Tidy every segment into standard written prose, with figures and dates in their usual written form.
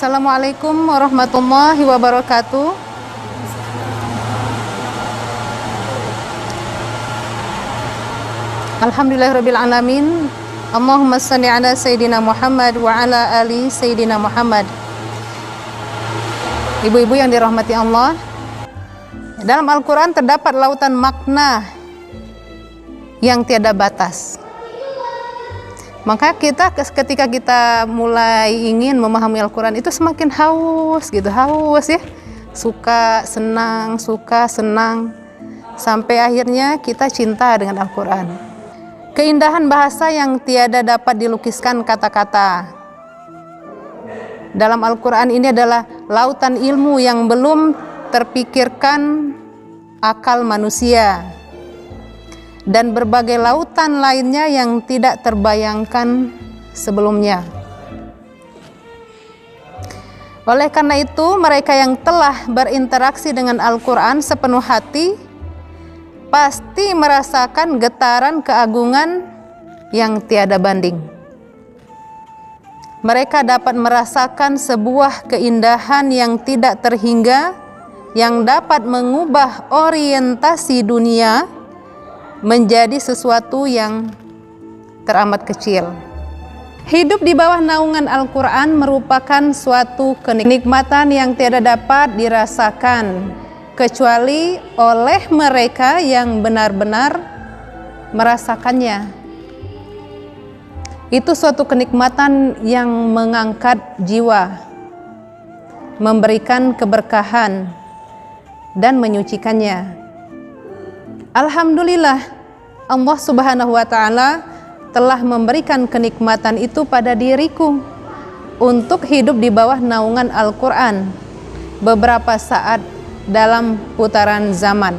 Assalamualaikum warahmatullahi wabarakatuh. Alhamdulillahirabbil alamin. Allahumma shalli ala sayyidina Muhammad wa ala ali sayyidina Muhammad. Ibu-ibu yang dirahmati Allah, dalam Al-Quran terdapat lautan makna yang tiada batas. Maka kita ketika kita mulai ingin memahami Al-Quran itu semakin haus ya, suka senang, sampai akhirnya kita cinta dengan Al-Quran. Keindahan bahasa yang tiada dapat dilukiskan kata-kata. Dalam Al-Quran ini adalah lautan ilmu yang belum terpikirkan akal manusia, dan berbagai lautan lainnya yang tidak terbayangkan sebelumnya. Oleh karena itu, mereka yang telah berinteraksi dengan Al-Quran sepenuh hati pasti merasakan getaran keagungan yang tiada banding. Mereka dapat merasakan sebuah keindahan yang tidak terhingga, yang dapat mengubah orientasi dunia menjadi sesuatu yang teramat kecil. Hidup di bawah naungan Al-Quran merupakan suatu kenikmatan yang tiada dapat dirasakan kecuali oleh mereka yang benar-benar merasakannya. Itu suatu kenikmatan yang mengangkat jiwa, memberikan keberkahan, dan menyucikannya. Alhamdulillah, Allah Subhanahu wa Ta'ala telah memberikan kenikmatan itu pada diriku untuk hidup di bawah naungan Al-Quran beberapa saat dalam putaran zaman.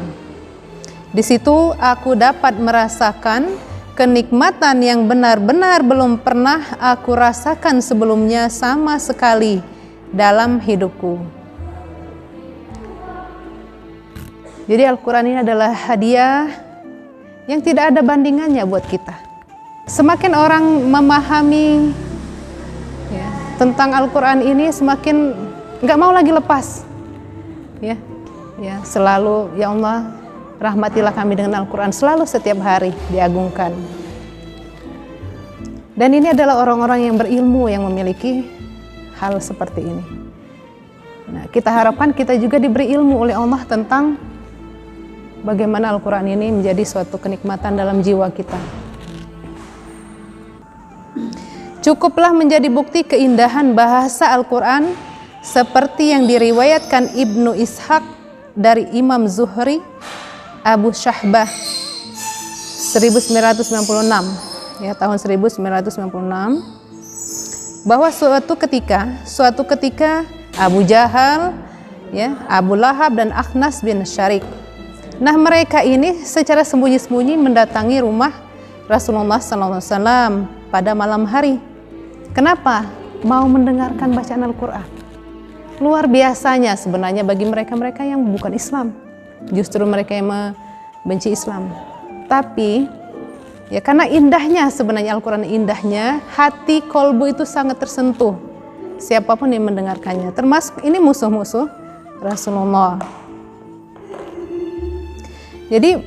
Di situ aku dapat merasakan kenikmatan yang benar-benar belum pernah aku rasakan sebelumnya sama sekali dalam hidupku. Jadi Al-Quran ini adalah hadiah yang tidak ada bandingannya buat kita. Semakin orang memahami tentang Al-Quran ini, semakin nggak mau lagi lepas. Selalu, ya Allah, rahmatilah kami dengan Al-Quran, selalu setiap hari diagungkan. Dan ini adalah orang-orang yang berilmu yang memiliki hal seperti ini. Nah, kita harapkan kita juga diberi ilmu oleh Allah tentang bagaimana Al-Quran ini menjadi suatu kenikmatan dalam jiwa kita. Cukuplah menjadi bukti keindahan bahasa Al-Quran seperti yang diriwayatkan Ibnu Ishaq dari Imam Zuhri Abu Syahbah 1996, tahun 1996, bahwa suatu ketika Abu Jahal, Abu Lahab dan Akhnas bin Syarik. Nah, mereka ini secara sembunyi-sembunyi mendatangi rumah Rasulullah SAW pada malam hari. Kenapa? Mau mendengarkan bacaan Al-Quran. Luar biasanya sebenarnya bagi mereka-mereka yang bukan Islam. Justru mereka yang membenci Islam. Tapi, karena indahnya sebenarnya Al-Quran, indahnya, hati kolbu itu sangat tersentuh. Siapapun yang mendengarkannya, termasuk ini musuh-musuh Rasulullah. Jadi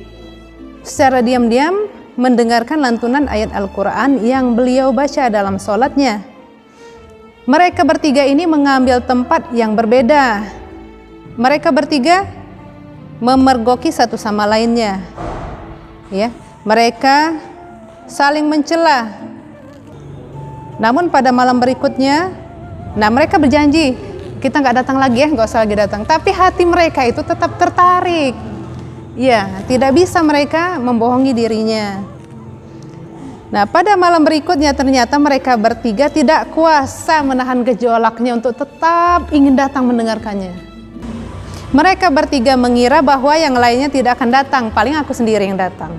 secara diam-diam mendengarkan lantunan ayat Al-Quran yang beliau baca dalam sholatnya. Mereka bertiga ini mengambil tempat yang berbeda. Mereka bertiga memergoki satu sama lainnya. Mereka saling mencela. Namun pada malam berikutnya, mereka berjanji, kita nggak datang lagi nggak usah lagi datang. Tapi hati mereka itu tetap tertarik. Tidak bisa mereka membohongi dirinya. Nah, pada malam berikutnya ternyata mereka bertiga tidak kuasa menahan gejolaknya untuk tetap ingin datang mendengarkannya. Mereka bertiga mengira bahwa yang lainnya tidak akan datang, paling aku sendiri yang datang.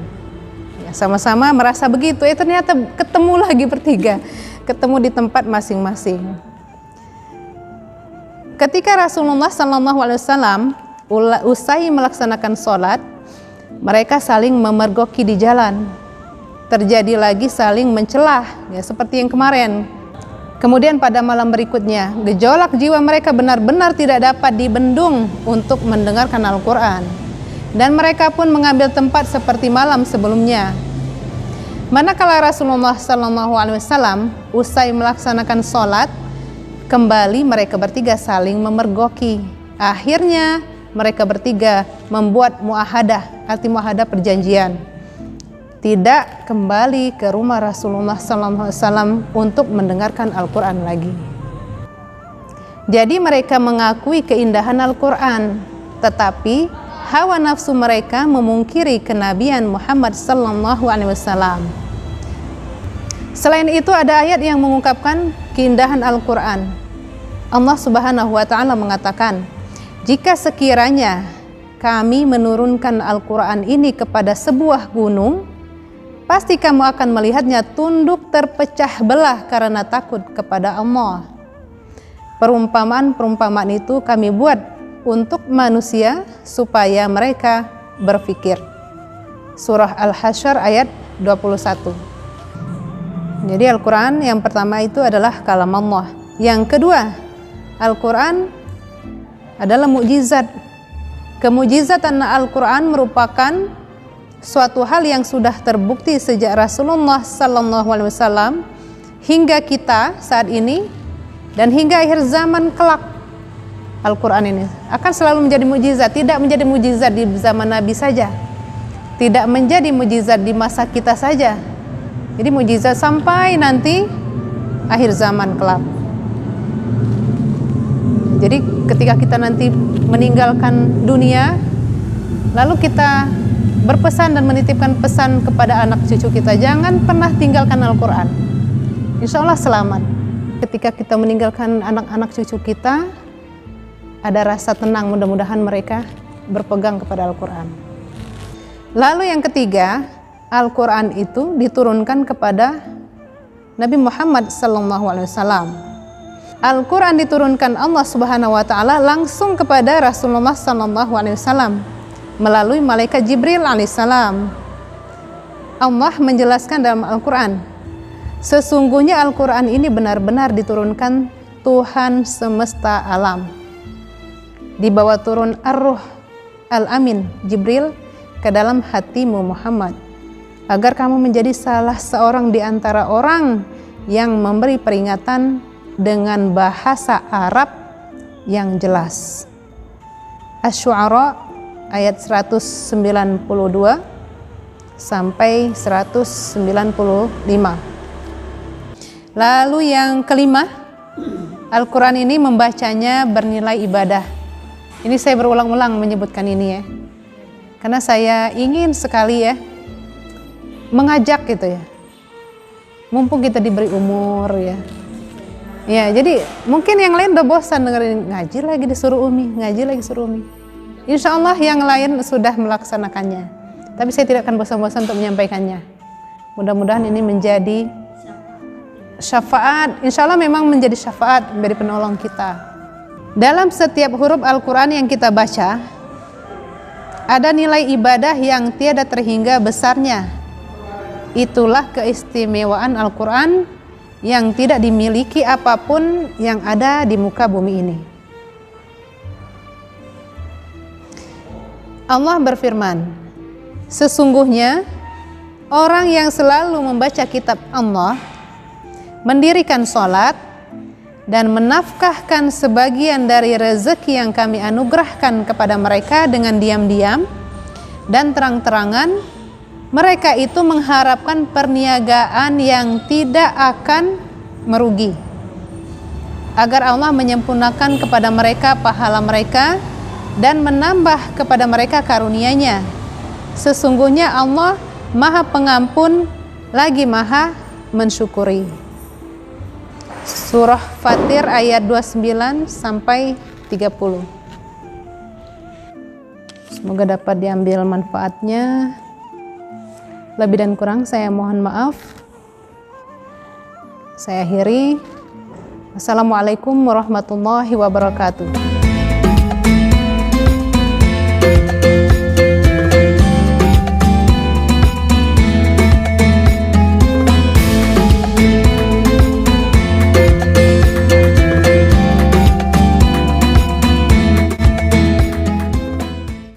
Sama-sama merasa begitu. Ternyata ketemu lagi bertiga, ketemu di tempat masing-masing. Ketika Rasulullah SAW usai melaksanakan sholat, mereka saling memergoki di jalan. Terjadi lagi saling mencelah, seperti yang kemarin. Kemudian pada malam berikutnya, gejolak jiwa mereka benar-benar tidak dapat dibendung untuk mendengarkan Al-Quran. Dan mereka pun mengambil tempat seperti malam sebelumnya. Manakala Rasulullah SAW usai melaksanakan sholat, kembali mereka bertiga saling memergoki. Akhirnya mereka bertiga membuat muahadah, arti muahadah perjanjian, tidak kembali ke rumah Rasulullah SAW untuk mendengarkan Al-Quran lagi. Jadi mereka mengakui keindahan Al-Quran, tetapi hawa nafsu mereka memungkiri kenabian Muhammad SAW. Selain itu ada ayat yang mengungkapkan keindahan Al-Quran. Allah Subhanahu wa Ta'ala mengatakan, jika sekiranya kami menurunkan Al-Quran ini kepada sebuah gunung, pasti kamu akan melihatnya tunduk terpecah belah karena takut kepada Allah. Perumpamaan-perumpamaan itu kami buat untuk manusia supaya mereka berpikir. Surah Al-Hasyr ayat 21. Jadi Al-Quran yang pertama itu adalah kalam Allah. Yang kedua, Al-Quran adalah mukjizat. Kemujizatan Al-Quran merupakan suatu hal yang sudah terbukti sejak Rasulullah SAW hingga kita saat ini dan hingga akhir zaman kelak. Al-Quran ini akan selalu menjadi mukjizat, tidak menjadi mukjizat di zaman Nabi saja, tidak menjadi mukjizat di masa kita saja. Jadi mukjizat sampai nanti akhir zaman kelak. Jadi ketika kita nanti meninggalkan dunia, lalu kita berpesan dan menitipkan pesan kepada anak cucu kita, jangan pernah tinggalkan Al-Quran. Insya Allah selamat. Ketika kita meninggalkan anak-anak cucu kita, ada rasa tenang, mudah-mudahan mereka berpegang kepada Al-Quran. Lalu yang ketiga, Al-Quran itu diturunkan kepada Nabi Muhammad SAW. Al-Quran diturunkan Allah Subhanahu wa Ta'ala langsung kepada Rasulullah SAW melalui malaikat Jibril alaihissalam. Allah menjelaskan dalam Al-Quran, sesungguhnya Al-Quran ini benar-benar diturunkan Tuhan semesta alam. Dibawa turun Ar-Ruh Al-Amin Jibril ke dalam hatimu Muhammad, agar kamu menjadi salah seorang di antara orang yang memberi peringatan dengan bahasa Arab yang jelas. Asy-Syu'ara ayat 192 sampai 195. Lalu yang kelima, Al-Quran ini membacanya bernilai ibadah. Ini saya berulang-ulang menyebutkan ini ya, karena saya ingin sekali ya mengajak gitu ya, mumpung kita diberi umur ya. Ya, jadi mungkin yang lain udah bosan dengerin ngaji lagi disuruh Umi, ngaji lagi suruh Umi. Insya Allah yang lain sudah melaksanakannya, tapi saya tidak akan bosan-bosan untuk menyampaikannya. Mudah-mudahan ini menjadi syafaat. Insya Allah memang menjadi syafaat, menjadi penolong kita. Dalam setiap huruf Al-Quran yang kita baca, ada nilai ibadah yang tiada terhingga besarnya. Itulah keistimewaan Al-Quran yang tidak dimiliki apapun yang ada di muka bumi ini. Allah berfirman, sesungguhnya orang yang selalu membaca kitab Allah, mendirikan sholat, dan menafkahkan sebagian dari rezeki yang kami anugerahkan kepada mereka dengan diam-diam dan terang-terangan, mereka itu mengharapkan perniagaan yang tidak akan merugi, agar Allah menyempurnakan kepada mereka pahala mereka dan menambah kepada mereka karunia-Nya. Sesungguhnya Allah Maha Pengampun lagi Maha Mensyukuri. Surah Fatir ayat 29 sampai 30. Semoga dapat diambil manfaatnya. Lebih dan kurang saya mohon maaf. Saya akhiri. Assalamualaikum warahmatullahi wabarakatuh.